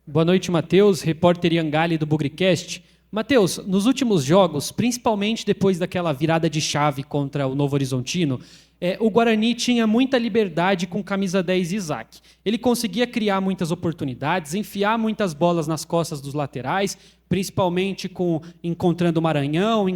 Boa noite, Matheus, repórter Iangali do Bugricast. Matheus, nos últimos jogos, principalmente depois daquela virada de chave contra o Novo Horizontino, o Guarani tinha muita liberdade com camisa 10 Isaac. Ele conseguia criar muitas oportunidades, enfiar muitas bolas nas costas dos laterais, principalmente encontrando o Maranhão,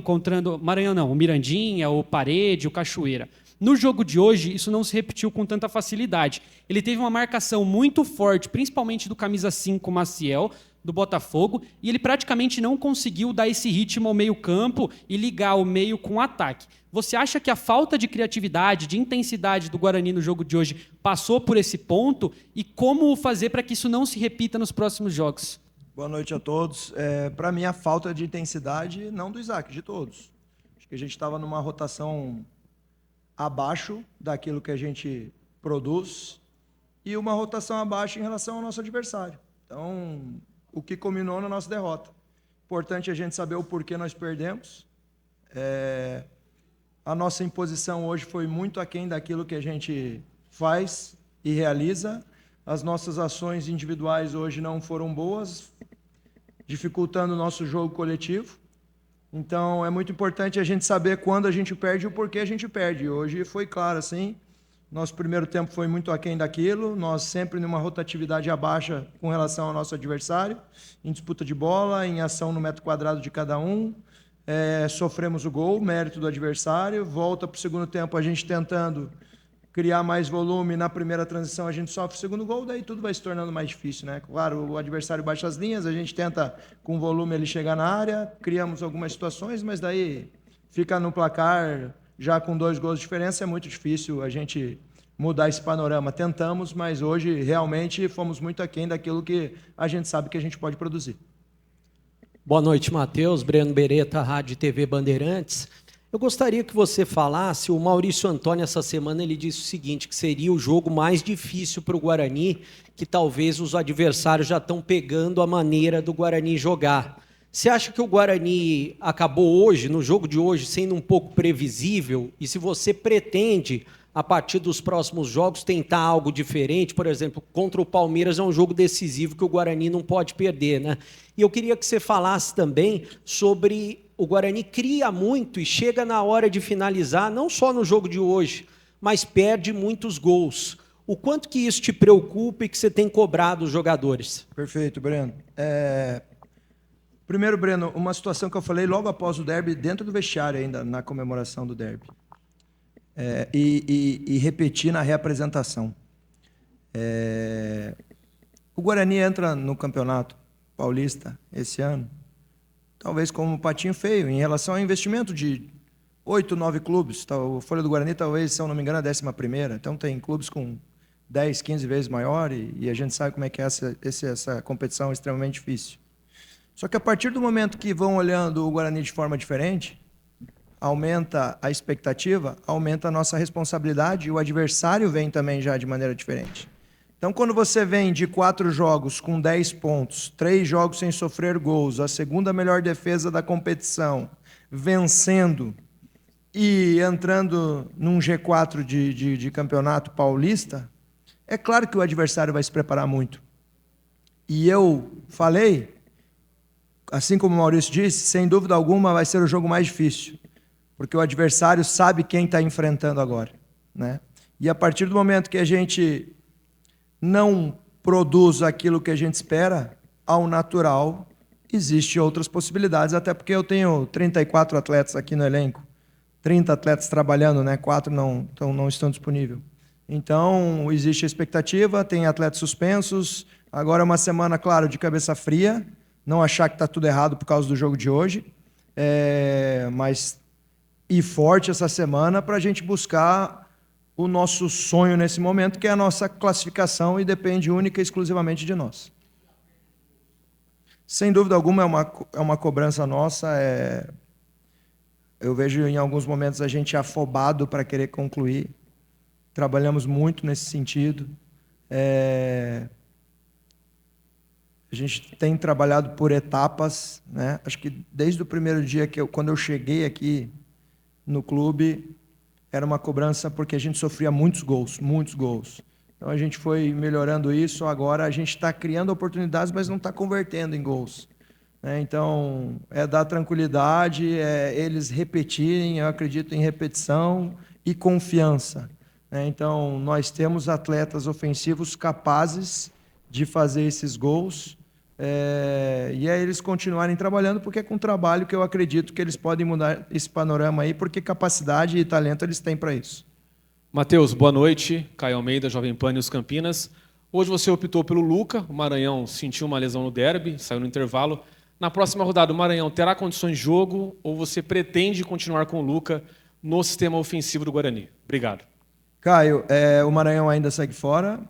o Mirandinha, o Parede, o Cachoeira. No jogo de hoje, isso não se repetiu com tanta facilidade. Ele teve uma marcação muito forte, principalmente do camisa 5, Maciel, do Botafogo, e ele praticamente não conseguiu dar esse ritmo ao meio-campo e ligar o meio com o ataque. Você acha que a falta de criatividade, de intensidade do Guarani no jogo de hoje passou por esse ponto? E como fazer para que isso não se repita nos próximos jogos? Boa noite a todos. Para mim, a falta de intensidade, não do Isaac, de todos. Acho que a gente estava numa rotação abaixo daquilo que a gente produz e uma rotação abaixo em relação ao nosso adversário. Então, o que culminou na nossa derrota. Importante a gente saber o porquê nós perdemos. A nossa imposição hoje foi muito aquém daquilo que a gente faz e realiza. As nossas ações individuais hoje não foram boas, dificultando o nosso jogo coletivo. Então, é muito importante a gente saber quando a gente perde e o porquê a gente perde. Hoje foi claro, assim, nosso primeiro tempo foi muito aquém daquilo, nós sempre numa rotatividade abaixo com relação ao nosso adversário, em disputa de bola, em ação no metro quadrado de cada um, sofremos o gol, mérito do adversário, volta para o segundo tempo a gente tentando criar mais volume, na primeira transição a gente sofre o segundo gol, daí tudo vai se tornando mais difícil, né? Claro, o adversário baixa as linhas, a gente tenta com volume ele chegar na área, criamos algumas situações, mas daí fica no placar já com 2 gols de diferença, é muito difícil a gente mudar esse panorama. Tentamos, mas hoje realmente fomos muito aquém daquilo que a gente sabe que a gente pode produzir. Boa noite, Matheus. Breno Beretta, Rádio e TV Bandeirantes. Eu gostaria que você falasse, o Maurício Antônio essa semana ele disse o seguinte, que seria o jogo mais difícil para o Guarani, que talvez os adversários já estão pegando a maneira do Guarani jogar. Você acha que o Guarani acabou hoje, no jogo de hoje, sendo um pouco previsível? E se você pretende, a partir dos próximos jogos, tentar algo diferente, por exemplo, contra o Palmeiras é um jogo decisivo que o Guarani não pode perder, né? E eu queria que você falasse também sobre o Guarani cria muito e chega na hora de finalizar, não só no jogo de hoje, mas perde muitos gols. O quanto que isso te preocupa e que você tem cobrado os jogadores? Perfeito, Breno. Primeiro, Breno, uma situação que eu falei logo após o derby, dentro do vestiário ainda, na comemoração do derby. E repetir na reapresentação. O Guarani entra no Campeonato Paulista esse ano, talvez como um patinho feio, em relação ao investimento de 8, 9 clubes. O Folha do Guarani, talvez, se eu não me engano, é a 11ª. Então, tem clubes com 10, 15 vezes maior e a gente sabe como é que é essa competição extremamente difícil. Só que a partir do momento que vão olhando o Guarani de forma diferente, aumenta a expectativa, aumenta a nossa responsabilidade e o adversário vem também já de maneira diferente. Então, quando você vem de 4 jogos com 10 pontos, 3 jogos sem sofrer gols, a segunda melhor defesa da competição, vencendo e entrando num G4 de campeonato paulista, é claro que o adversário vai se preparar muito. E eu falei, assim como o Maurício disse, sem dúvida alguma vai ser o jogo mais difícil, porque o adversário sabe quem está enfrentando agora, né? E a partir do momento que a gente não produz aquilo que a gente espera, ao natural, existem outras possibilidades, até porque eu tenho 34 atletas aqui no elenco, 30 atletas trabalhando, né? 4 não estão disponíveis. Então, existe a expectativa, tem atletas suspensos, agora é uma semana, claro, de cabeça fria, não achar que está tudo errado por causa do jogo de hoje, mas ir forte essa semana para a gente buscar o nosso sonho nesse momento, que é a nossa classificação e depende única e exclusivamente de nós. Sem dúvida alguma, é uma cobrança nossa. Eu vejo em alguns momentos a gente afobado para querer concluir. Trabalhamos muito nesse sentido. A gente tem trabalhado por etapas, né? Acho que desde o primeiro dia quando eu cheguei aqui no clube, era uma cobrança porque a gente sofria muitos gols, Então a gente foi melhorando isso, agora a gente está criando oportunidades, mas não está convertendo em gols. Então, é dar tranquilidade, é eles repetirem, eu acredito em repetição e confiança. Então, nós temos atletas ofensivos capazes de fazer esses gols, e é eles continuarem trabalhando, porque é com trabalho que eu acredito que eles podem mudar esse panorama aí, porque capacidade e talento eles têm para isso. Matheus, boa noite. Caio Almeida, Jovem Pan News Campinas. Hoje você optou pelo Luca, o Maranhão sentiu uma lesão no derby, saiu no intervalo. Na próxima rodada, o Maranhão terá condições de jogo ou você pretende continuar com o Luca no sistema ofensivo do Guarani? Obrigado. Caio, o Maranhão ainda segue fora.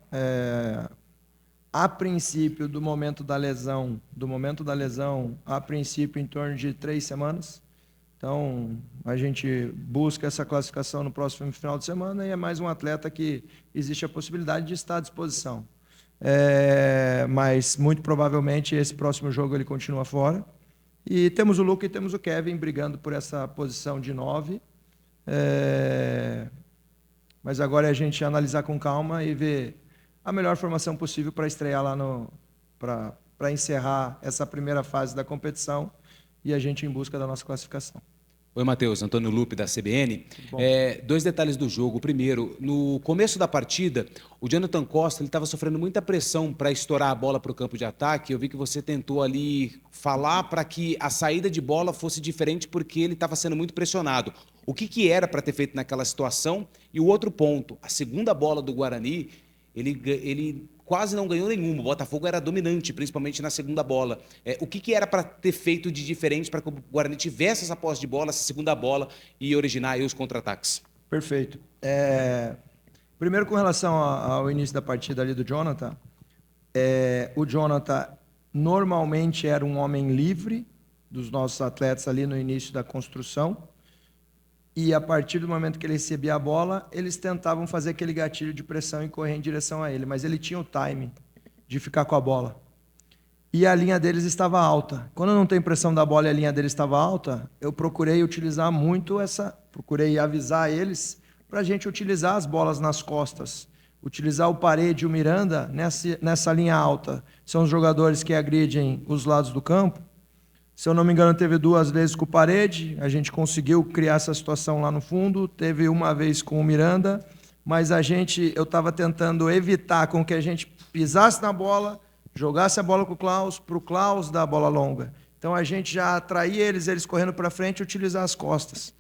A princípio, do momento da lesão, a princípio em torno de 3 semanas. Então, a gente busca essa classificação no próximo final de semana e é mais um atleta que existe a possibilidade de estar à disposição. Mas, muito provavelmente, esse próximo jogo ele continua fora. E temos o Luca e temos o Kevin brigando por essa posição de 9. Mas agora é a gente analisar com calma e ver a melhor formação possível para estrear lá para encerrar essa primeira fase da competição e a gente em busca da nossa classificação. Oi, Matheus, Antônio Lupe, da CBN. 2 detalhes do jogo. Primeiro, no começo da partida, o Jonathan Costa estava sofrendo muita pressão para estourar a bola para o campo de ataque. Eu vi que você tentou ali falar para que a saída de bola fosse diferente porque ele estava sendo muito pressionado. O que era para ter feito naquela situação? E o outro ponto, a segunda bola do Guarani, ele quase não ganhou nenhuma. O Botafogo era dominante, principalmente na segunda bola. O que era para ter feito de diferente para que o Guarani tivesse essa posse de bola, essa segunda bola e originar aí os contra-ataques? Perfeito. Primeiro, com relação ao início da partida ali do Jonathan, o Jonathan normalmente era um homem livre dos nossos atletas ali no início da construção. E a partir do momento que ele recebia a bola, eles tentavam fazer aquele gatilho de pressão e correr em direção a ele, mas ele tinha o timing de ficar com a bola. E a linha deles estava alta. Quando não tem pressão da bola e a linha deles estava alta, eu procurei utilizar muito procurei avisar eles para a gente utilizar as bolas nas costas, utilizar o Parede e o Miranda nessa linha alta. São os jogadores que agridem os lados do campo. Se eu não me engano, teve 2 vezes com o Parede, a gente conseguiu criar essa situação lá no fundo, teve uma vez com o Miranda, mas eu estava tentando evitar com que a gente pisasse na bola, jogasse a bola para o Klaus dar a bola longa. Então a gente já atraía eles correndo para frente e utilizar as costas.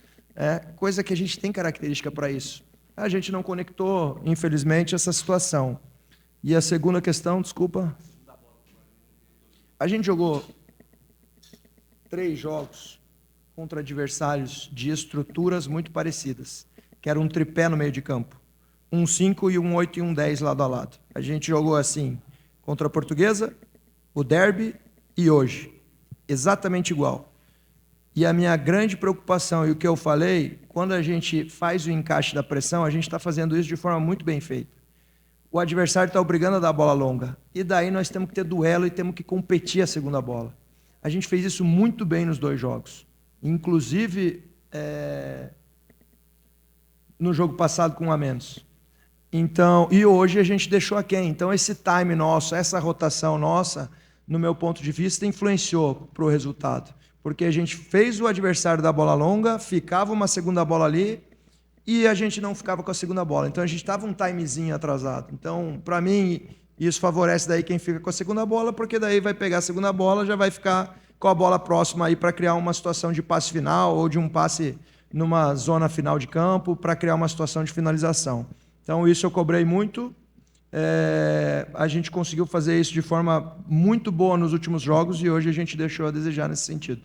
Coisa que a gente tem característica para isso. A gente não conectou, infelizmente, essa situação. E a segunda questão, desculpa. A gente jogou 3 jogos contra adversários de estruturas muito parecidas, que era um tripé no meio de campo. 5 e 8 e 10 lado a lado. A gente jogou assim contra a Portuguesa, o Derby e hoje. Exatamente igual. E a minha grande preocupação, e o que eu falei, quando a gente faz o encaixe da pressão, a gente está fazendo isso de forma muito bem feita. O adversário está obrigando a dar a bola longa. E daí nós temos que ter duelo e temos que competir a segunda bola. A gente fez isso muito bem nos 2 jogos. Inclusive, no jogo passado com 1 a menos. Então, e hoje a gente deixou aquém. Então, esse time nosso, essa rotação nossa, no meu ponto de vista, influenciou para o resultado. Porque a gente fez o adversário da bola longa, ficava uma segunda bola ali, e a gente não ficava com a segunda bola. Então, a gente estava um timezinho atrasado. Então, para mim, isso favorece daí quem fica com a segunda bola, porque daí vai pegar a segunda bola, já vai ficar com a bola próxima aí para criar uma situação de passe final ou de um passe numa zona final de campo para criar uma situação de finalização. Então, isso eu cobrei muito. A gente conseguiu fazer isso de forma muito boa nos últimos jogos e hoje a gente deixou a desejar nesse sentido.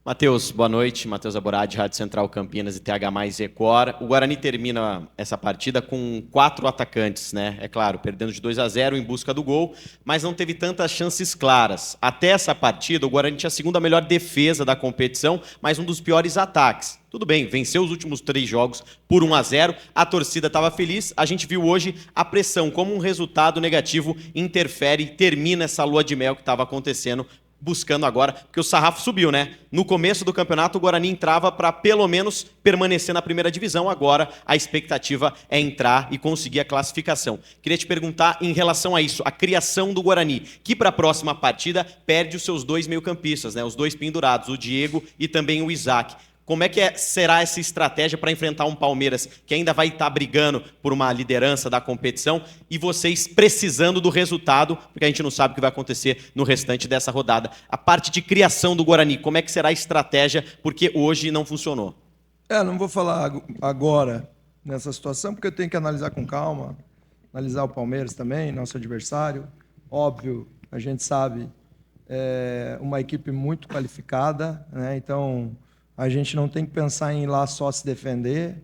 Matheus, boa noite. Matheus Aborad, Rádio Central Campinas e TH mais Record. O Guarani termina essa partida com 4 atacantes, né? É claro, perdendo de 2-0 em busca do gol, mas não teve tantas chances claras. Até essa partida, o Guarani tinha a segunda melhor defesa da competição, mas um dos piores ataques. Tudo bem, venceu os últimos 3 jogos por 1-0, a torcida estava feliz, a gente viu hoje a pressão, como um resultado negativo interfere e termina essa lua de mel que estava acontecendo buscando agora, porque o sarrafo subiu, né? No começo do campeonato, o Guarani entrava para pelo menos permanecer na primeira divisão. Agora, a expectativa é entrar e conseguir a classificação. Queria te perguntar em relação a isso, a criação do Guarani, que para a próxima partida perde os seus 2 meio-campistas, né? Os 2 pendurados, o Diego e também o Isaac. Como é que será essa estratégia para enfrentar um Palmeiras que ainda vai estar brigando por uma liderança da competição e vocês precisando do resultado, porque a gente não sabe o que vai acontecer no restante dessa rodada. A parte de criação do Guarani, como é que será a estratégia, porque hoje não funcionou? Não vou falar agora nessa situação, porque eu tenho que analisar com calma, analisar o Palmeiras também, nosso adversário. Óbvio, a gente sabe, é uma equipe muito qualificada, né? Então a gente não tem que pensar em ir lá só se defender.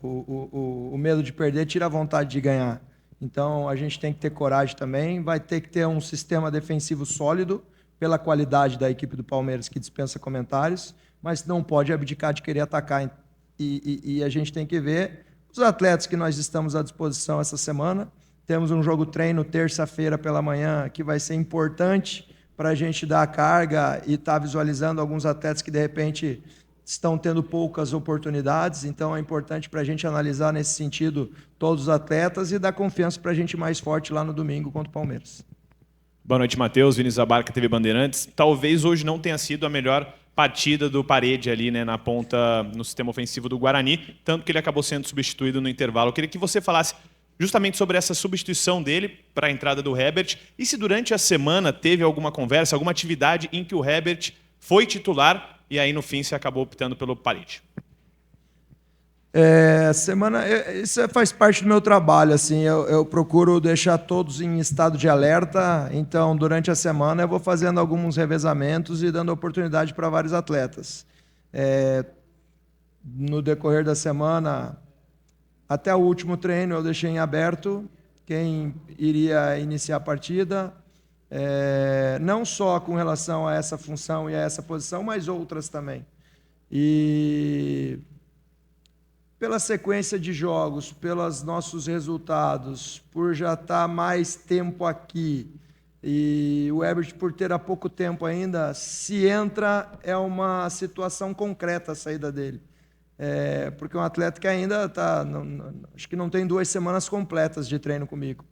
O medo de perder tira a vontade de ganhar. Então a gente tem que ter coragem também. Vai ter que ter um sistema defensivo sólido pela qualidade da equipe do Palmeiras, que dispensa comentários, mas não pode abdicar de querer atacar. E a gente tem que ver os atletas que nós estamos à disposição essa semana. Temos um jogo treino terça-feira pela manhã que vai ser importante para a gente dar a carga e estar visualizando alguns atletas que, de repente, estão tendo poucas oportunidades. Então, é importante para a gente analisar, nesse sentido, todos os atletas e dar confiança para a gente ir mais forte lá no domingo contra o Palmeiras. Boa noite, Matheus. Vinícius Abarca, TV Bandeirantes. Talvez hoje não tenha sido a melhor partida do Parede ali, né, na ponta, no sistema ofensivo do Guarani, tanto que ele acabou sendo substituído no intervalo. Eu queria que você falasse justamente sobre essa substituição dele para a entrada do Herbert, e se durante a semana teve alguma conversa, alguma atividade em que o Herbert foi titular e aí no fim se acabou optando pelo Parede. Isso faz parte do meu trabalho, assim, eu procuro deixar todos em estado de alerta. Então, durante a semana eu vou fazendo alguns revezamentos e dando oportunidade para vários atletas. No decorrer da semana, até o último treino eu deixei em aberto quem iria iniciar a partida, não só com relação a essa função e a essa posição, mas outras também. E pela sequência de jogos, pelos nossos resultados, por já estar mais tempo aqui, e o Herbert por ter há pouco tempo ainda, se entra, é uma situação concreta a saída dele. Porque é um atleta que ainda está, acho que não tem 2 semanas completas de treino comigo.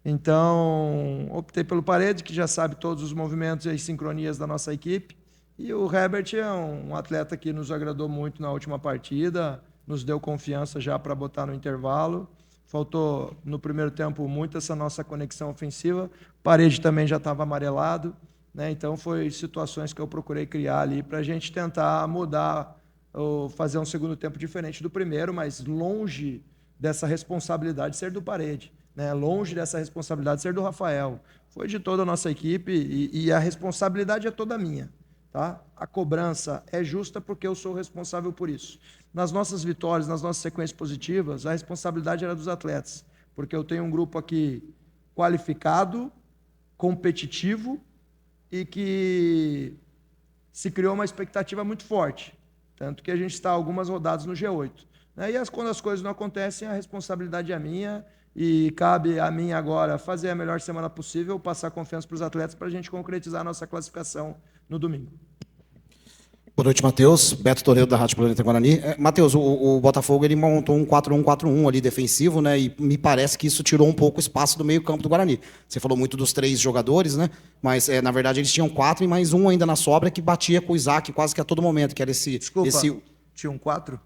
Então, optei pelo Parede, que já sabe todos os movimentos e as sincronias da nossa equipe. E o Herbert é um atleta que nos agradou muito na última partida, nos deu confiança já para botar no intervalo. Faltou, no primeiro tempo, muito essa nossa conexão ofensiva. Parede também já estava amarelado, né? Então, foi situações que eu procurei criar ali para a gente tentar mudar, ou fazer um segundo tempo diferente do primeiro, mas longe dessa responsabilidade ser do Parede, né? Longe dessa responsabilidade ser do Rafael. Foi de toda a nossa equipe e a responsabilidade é toda minha. Tá? A cobrança é justa porque eu sou responsável por isso. Nas nossas vitórias, nas nossas sequências positivas, a responsabilidade era dos atletas, porque eu tenho um grupo aqui qualificado, competitivo e que se criou uma expectativa muito forte, tanto que a gente está algumas rodadas no G8. Né? E quando as coisas não acontecem, a responsabilidade é minha e cabe a mim agora fazer a melhor semana possível, passar confiança para os atletas para a gente concretizar a nossa classificação no domingo. Boa noite, Matheus. Beto Toledo, da Rádio Planeta Guarani. Matheus, o Botafogo ele montou um 4-1-4-1 ali defensivo, né? E me parece que isso tirou um pouco o espaço do meio-campo do Guarani. Você falou muito dos 3 jogadores, né? Mas, na verdade, eles tinham 4 e mais um ainda na sobra que batia com o Isaac quase que a todo momento, que era esse... Desculpa, tinham 4?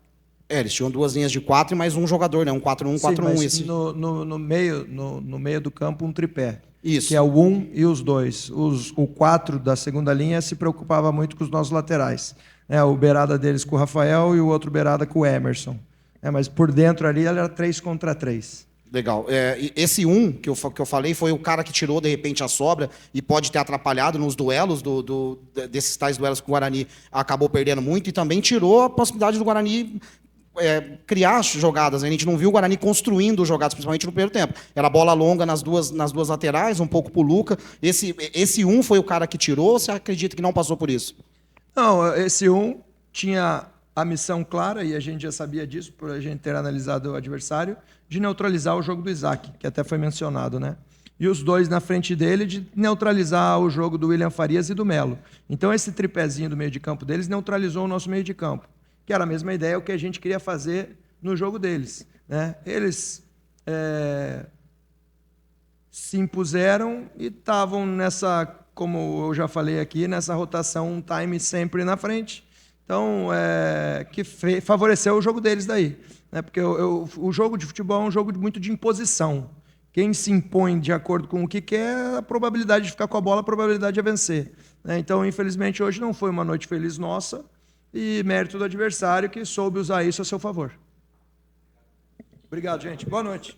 Eles tinham 2 linhas de 4 e mais um jogador, né? Um 4-1-4-1. Sim, no meio do campo, um tripé. Isso. Que é o 1 e os 2. O 4 da segunda linha se preocupava muito com os nossos laterais. O beirada deles com o Rafael e o outro beirada com o Emerson. Mas por dentro ali ele era 3 contra 3. Legal. Esse 1 que eu falei foi o cara que tirou, de repente, a sobra e pode ter atrapalhado nos duelos, desses tais duelos que o Guarani acabou perdendo muito, e também tirou a possibilidade do Guarani criar jogadas. A gente não viu o Guarani construindo jogadas, principalmente no primeiro tempo. Era bola longa nas duas laterais, um pouco pro Luca. Esse 1 foi o cara que tirou, ou você acredita que não passou por isso? Não, esse 1 tinha a missão clara, e a gente já sabia disso, por a gente ter analisado o adversário, de neutralizar o jogo do Isaac, que até foi mencionado, né? e os dois na frente dele de neutralizar o jogo do William Farias e do Melo. Então esse tripézinho do meio de campo deles neutralizou o nosso meio de campo, que era a mesma ideia o que a gente queria fazer no jogo deles, né? Eles se impuseram e estavam nessa, como eu já falei aqui, nessa rotação, um time sempre na frente. Então, que favoreceu o jogo deles daí, né? Porque o jogo de futebol é um jogo muito de imposição. Quem se impõe de acordo com o que quer, a probabilidade de ficar com a bola, a probabilidade é vencer, né? Então, infelizmente, hoje não foi uma noite feliz nossa e mérito do adversário que soube usar isso a seu favor. Obrigado, gente. Boa noite.